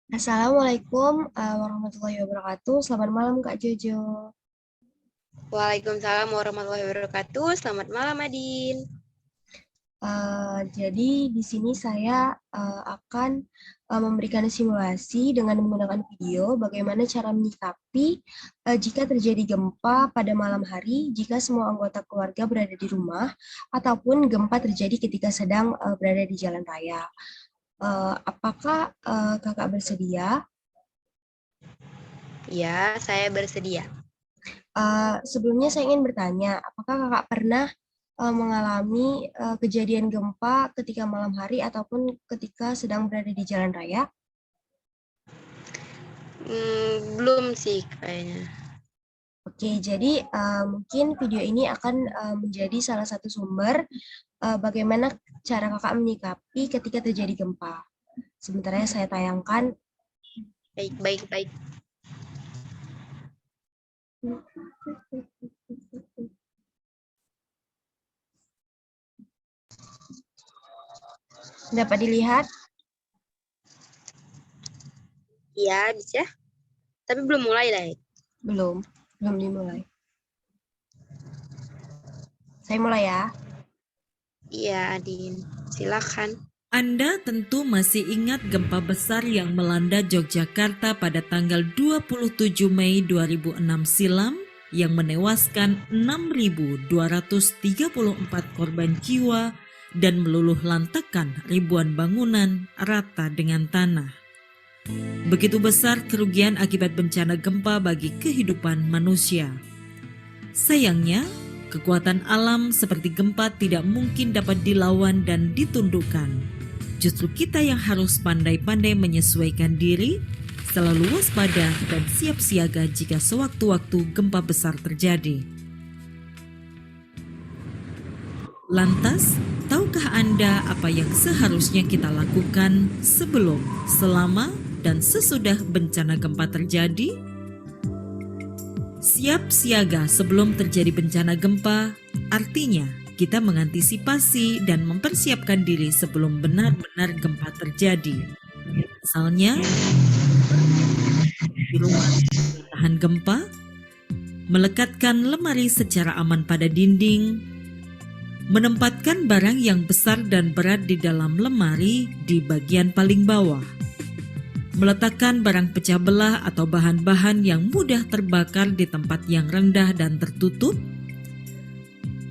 Assalamualaikum warahmatullahi wabarakatuh. Selamat malam Kak Jojo. Waalaikumsalam warahmatullahi wabarakatuh. Selamat malam, Adin. Jadi di sini saya akan memberikan simulasi dengan menggunakan video bagaimana cara menyikapi jika terjadi gempa pada malam hari jika semua anggota keluarga berada di rumah ataupun gempa terjadi ketika sedang berada di jalan raya. Apakah kakak bersedia? Ya, saya bersedia. Sebelumnya saya ingin bertanya, apakah kakak pernah mengalami kejadian gempa ketika malam hari ataupun ketika sedang berada di jalan raya? Belum sih kayaknya. Oke, jadi mungkin video ini akan menjadi salah satu sumber bagaimana cara kakak menyikapi ketika terjadi gempa. Sebentar ya, saya tayangkan. Baik. Dapat dilihat? Iya, bisa. Tapi belum mulai, lah. Belum dimulai. Saya mulai ya. Iya, Adin. Silakan. Anda tentu masih ingat gempa besar yang melanda Yogyakarta pada tanggal 27 Mei 2006 silam yang menewaskan 6.234 korban jiwa dan meluluh lantakan ribuan bangunan rata dengan tanah. Begitu besar kerugian akibat bencana gempa bagi kehidupan manusia. Sayangnya, kekuatan alam seperti gempa tidak mungkin dapat dilawan dan ditundukkan. Justru kita yang harus pandai-pandai menyesuaikan diri, selalu waspada dan siap siaga jika sewaktu-waktu gempa besar terjadi. Lantas, tahukah Anda apa yang seharusnya kita lakukan sebelum, selama, dan sesudah bencana gempa terjadi? Siap siaga sebelum terjadi bencana gempa, artinya kita mengantisipasi dan mempersiapkan diri sebelum benar-benar gempa terjadi. Misalnya, di rumah tahan gempa, melekatkan lemari secara aman pada dinding, menempatkan barang yang besar dan berat di dalam lemari di bagian paling bawah, meletakkan barang pecah belah atau bahan-bahan yang mudah terbakar di tempat yang rendah dan tertutup,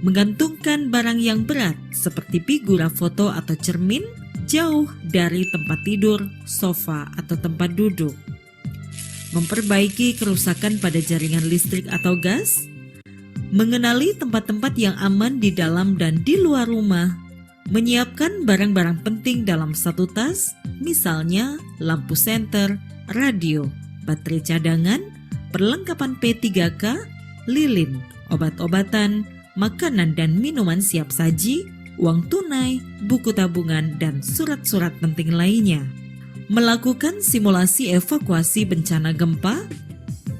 menggantungkan barang yang berat seperti figura foto atau cermin jauh dari tempat tidur, sofa, atau tempat duduk, memperbaiki kerusakan pada jaringan listrik atau gas, mengenali tempat-tempat yang aman di dalam dan di luar rumah, menyiapkan barang-barang penting dalam satu tas, misalnya lampu senter, radio, baterai cadangan, perlengkapan P3K, lilin, obat-obatan, makanan dan minuman siap saji, uang tunai, buku tabungan, dan surat-surat penting lainnya. Melakukan simulasi evakuasi bencana gempa,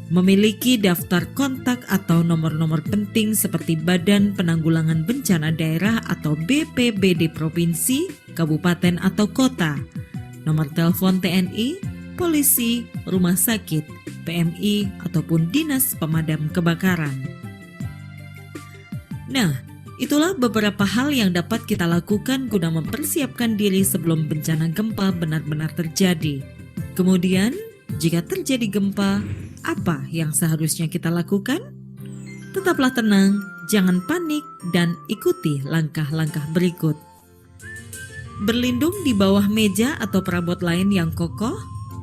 memiliki daftar kontak atau nomor-nomor penting seperti Badan Penanggulangan Bencana Daerah atau BPBD Provinsi, Kabupaten atau Kota, nomor telepon TNI, polisi, rumah sakit, PMI, ataupun Dinas Pemadam Kebakaran. Nah, itulah beberapa hal yang dapat kita lakukan guna mempersiapkan diri sebelum bencana gempa benar-benar terjadi. Kemudian, jika terjadi gempa, apa yang seharusnya kita lakukan? Tetaplah tenang, jangan panik, dan ikuti langkah-langkah berikut. Berlindung di bawah meja atau perabot lain yang kokoh.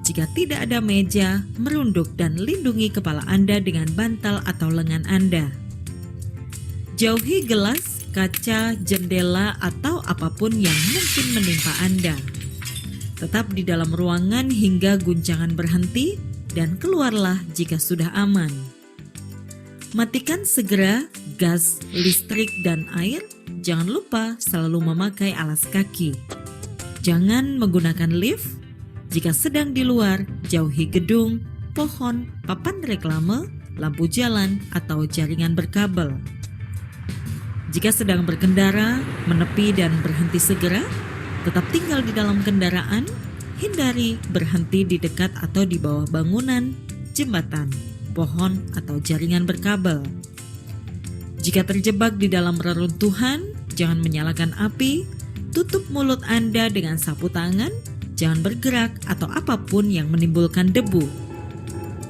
Jika tidak ada meja, merunduk dan lindungi kepala Anda dengan bantal atau lengan Anda. Jauhi gelas, kaca, jendela, atau apapun yang mungkin menimpa Anda. Tetap di dalam ruangan hingga guncangan berhenti dan keluarlah jika sudah aman. Matikan segera gas, listrik, dan air. Jangan lupa selalu memakai alas kaki. Jangan menggunakan lift. Jika sedang di luar, jauhi gedung, pohon, papan reklame, lampu jalan, atau jaringan berkabel. Jika sedang berkendara, menepi dan berhenti segera, tetap tinggal di dalam kendaraan Hindari berhenti di dekat atau di bawah bangunan, jembatan, pohon, atau jaringan berkabel. Jika terjebak di dalam reruntuhan, jangan menyalakan api, tutup mulut Anda dengan sapu tangan, jangan bergerak atau apapun yang menimbulkan debu.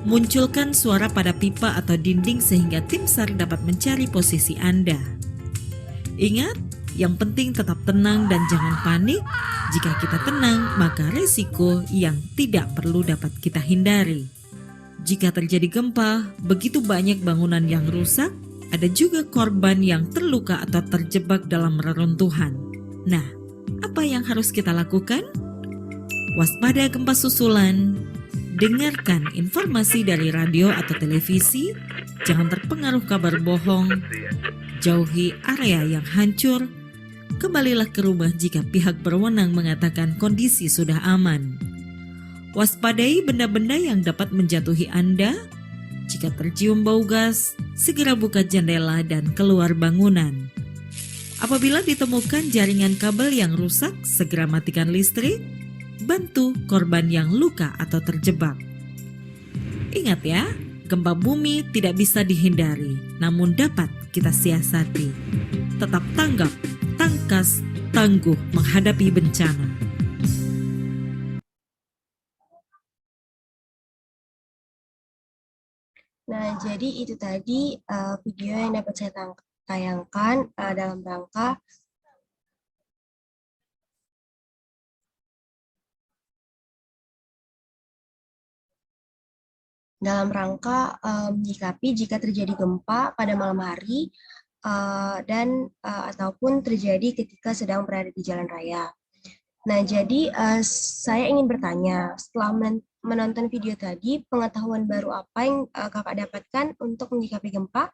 Munculkan suara pada pipa atau dinding sehingga tim SAR dapat mencari posisi Anda. Ingat, yang penting tetap tenang dan jangan panik. Jika kita tenang, maka resiko yang tidak perlu dapat kita hindari. Jika terjadi gempa, begitu banyak bangunan yang rusak, ada juga korban yang terluka atau terjebak dalam reruntuhan. Nah, apa yang harus kita lakukan? Waspada gempa susulan, dengarkan informasi dari radio atau televisi, jangan terpengaruh kabar bohong, jauhi area yang hancur, kembalilah ke rumah jika pihak berwenang mengatakan kondisi sudah aman. Waspadai benda-benda yang dapat menjatuhi Anda. Jika tercium bau gas, segera buka jendela dan keluar bangunan. Apabila ditemukan jaringan kabel yang rusak, segera matikan listrik. Bantu korban yang luka atau terjebak. Ingat ya, gempa bumi tidak bisa dihindari, namun dapat kita siasati. Tetap tanggap, tangkas, tangguh menghadapi bencana. Nah, jadi itu tadi video yang dapat saya tayangkan dalam rangka menyikapi jika terjadi gempa pada malam hari dan ataupun terjadi ketika sedang berada di jalan raya. Nah, jadi saya ingin bertanya, setelah menonton video tadi, pengetahuan baru apa yang kakak dapatkan untuk menyikapi gempa?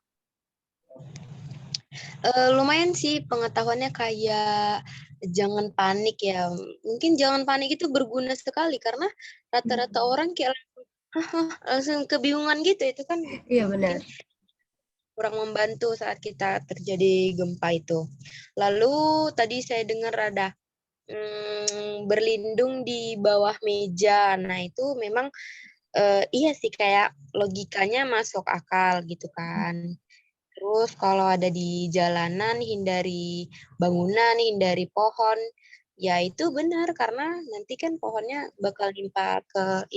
Lumayan sih pengetahuannya, kayak jangan panik ya. Mungkin jangan panik itu berguna sekali karena rata-rata orang kayak langsung kebingungan gitu. Itu kan Iya, benar. kurang membantu saat kita terjadi gempa itu. Lalu tadi saya dengar ada berlindung di bawah meja. Nah, itu memang iya sih, kayak logikanya masuk akal gitu kan. Terus kalau ada di jalanan, hindari bangunan, hindari pohon. Ya itu benar, karena nanti kan pohonnya bakal nimpa ke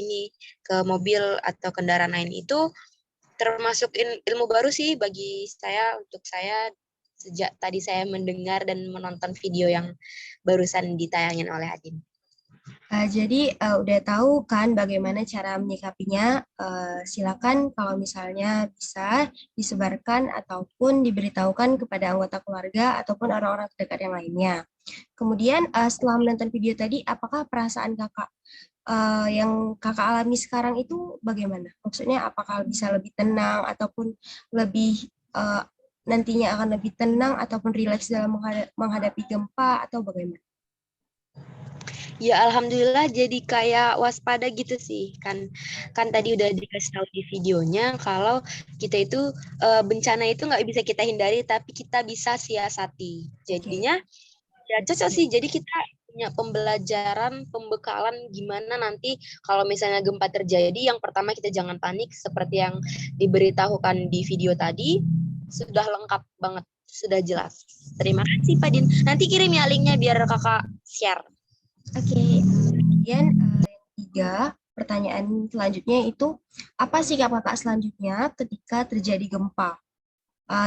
mobil atau kendaraan lain. Itu termasuk ilmu baru sih bagi saya, untuk saya, sejak tadi saya mendengar dan menonton video yang barusan ditayangin oleh Adin. Jadi udah tahu kan bagaimana cara menyikapinya. Silakan kalau misalnya bisa disebarkan ataupun diberitahukan kepada anggota keluarga ataupun orang-orang terdekat yang lainnya. Kemudian setelah menonton video tadi, apakah perasaan kakak yang kakak alami sekarang itu bagaimana? Maksudnya apakah bisa lebih tenang ataupun lebih nantinya akan lebih tenang ataupun rileks dalam menghadapi gempa atau bagaimana? Ya alhamdulillah, jadi kayak waspada gitu sih. Kan tadi udah dikasih tahu di videonya kalau kita itu bencana itu nggak bisa kita hindari, tapi kita bisa siasati. Jadinya ya cocok sih. Jadi kita punya pembelajaran, pembekalan gimana nanti kalau misalnya gempa terjadi. Yang pertama, kita jangan panik seperti yang diberitahukan di video tadi. Sudah lengkap banget, sudah jelas. Terima kasih Pak Din. Nanti kirim ya linknya biar kakak share. Oke, kemudian yang 3, pertanyaan selanjutnya itu, apa sikap kakak selanjutnya ketika terjadi gempa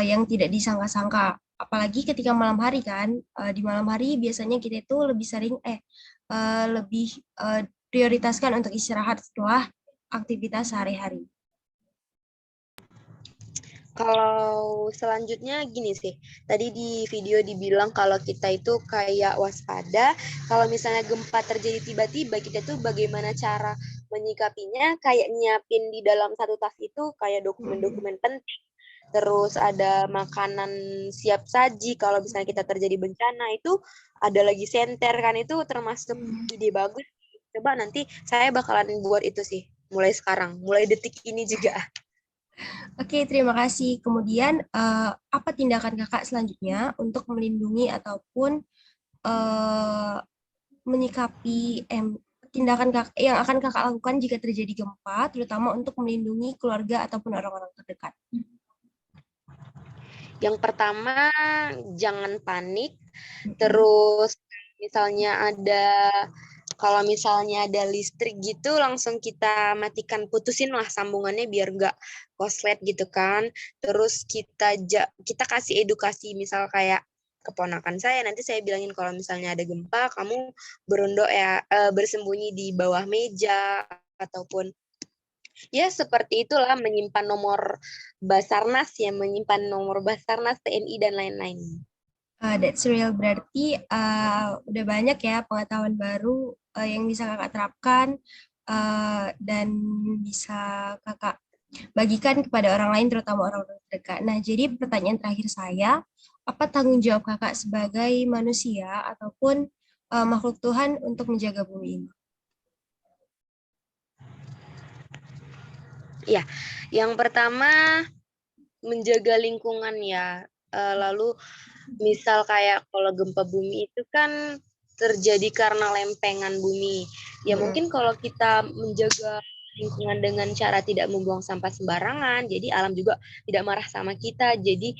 yang tidak disangka-sangka? Apalagi ketika malam hari kan, di malam hari biasanya kita itu lebih sering, lebih prioritaskan untuk istirahat setelah aktivitas sehari-hari. Kalau selanjutnya gini sih, tadi di video dibilang kalau kita itu kayak waspada, kalau misalnya gempa terjadi tiba-tiba, kita tuh bagaimana cara menyikapinya, kayak nyiapin di dalam satu tas itu kayak dokumen-dokumen penting, terus ada makanan siap saji kalau misalnya kita terjadi bencana, itu ada lagi senter kan, itu termasuk ide bagus. Coba nanti saya bakalan buat itu sih, mulai sekarang, mulai detik ini juga. Oke, terima kasih. Kemudian, apa tindakan kakak selanjutnya untuk melindungi ataupun menyikapi tindakan yang akan kakak lakukan jika terjadi gempa, terutama untuk melindungi keluarga ataupun orang-orang terdekat? Yang pertama, jangan panik. Terus kalau misalnya ada listrik gitu, langsung kita matikan, putusin lah sambungannya biar nggak koslet gitu kan. Terus kita kasih edukasi, misal kayak keponakan saya, nanti saya bilangin kalau misalnya ada gempa, kamu bersembunyi di bawah meja, ataupun ya seperti itulah, menyimpan nomor Basarnas, TNI, dan lain-lain. That's real, berarti udah banyak ya pengetahuan baru yang bisa kakak terapkan dan bisa kakak bagikan kepada orang lain, terutama orang-orang terdekat. Nah, jadi pertanyaan terakhir saya, apa tanggung jawab kakak sebagai manusia ataupun makhluk Tuhan untuk menjaga bumi ini? Ya, yang pertama menjaga lingkungan ya. Lalu misal kayak kalau gempa bumi itu kan terjadi karena lempengan bumi. Ya mungkin kalau kita menjaga lingkungan dengan cara tidak membuang sampah sembarangan, jadi alam juga tidak marah sama kita. Jadi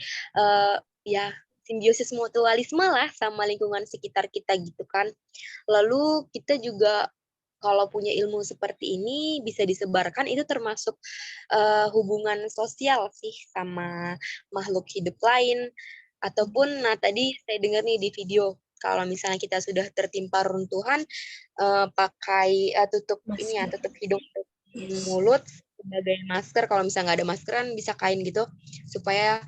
ya simbiosis mutualisme lah sama lingkungan sekitar kita gitu kan. Lalu kita juga kalau punya ilmu seperti ini bisa disebarkan, itu termasuk hubungan sosial sih sama makhluk hidup lain. Ataupun, nah tadi saya dengar nih di video, kalau misalnya kita sudah tertimpa runtuhan, pakai tutup hidung dan mulut sebagai masker. Kalau misalnya nggak ada masker kan bisa kain gitu, supaya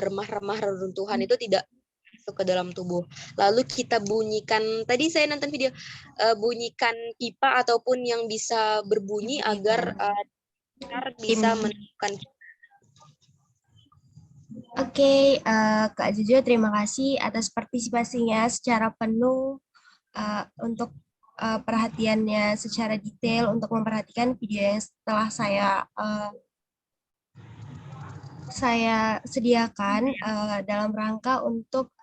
remah-remah reruntuhan itu tidak masuk ke dalam tubuh. Lalu kita bunyikan, tadi saya nonton video, bunyikan pipa ataupun yang bisa berbunyi agar bisa menemukan. Oke, Kak Jojo, terima kasih atas partisipasinya secara penuh untuk perhatiannya secara detail untuk memperhatikan video yang telah saya sediakan dalam rangka untuk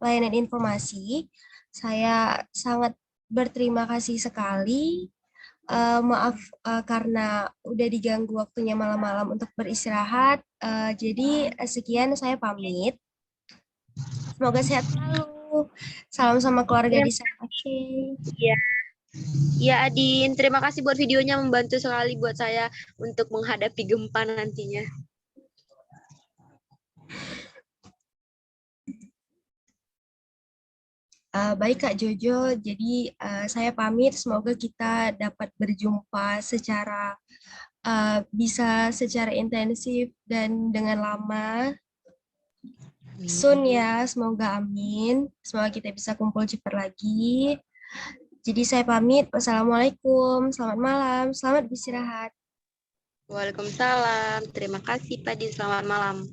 layanan informasi. Saya sangat berterima kasih sekali. Maaf karena udah diganggu waktunya malam-malam untuk beristirahat. Jadi sekian, saya pamit. Semoga sehat selalu. Salam sama keluarga di sana. Oke. Iya. Ya Adin, terima kasih buat videonya, membantu sekali buat saya untuk menghadapi gempa nantinya. Baik Kak Jojo, jadi saya pamit, semoga kita dapat berjumpa bisa secara intensif dan dengan lama. Soon ya, semoga amin. Semoga kita bisa kumpul cepat lagi. Jadi saya pamit, wassalamualaikum, selamat malam, selamat beristirahat. Waalaikumsalam, terima kasih Pak Din, selamat malam.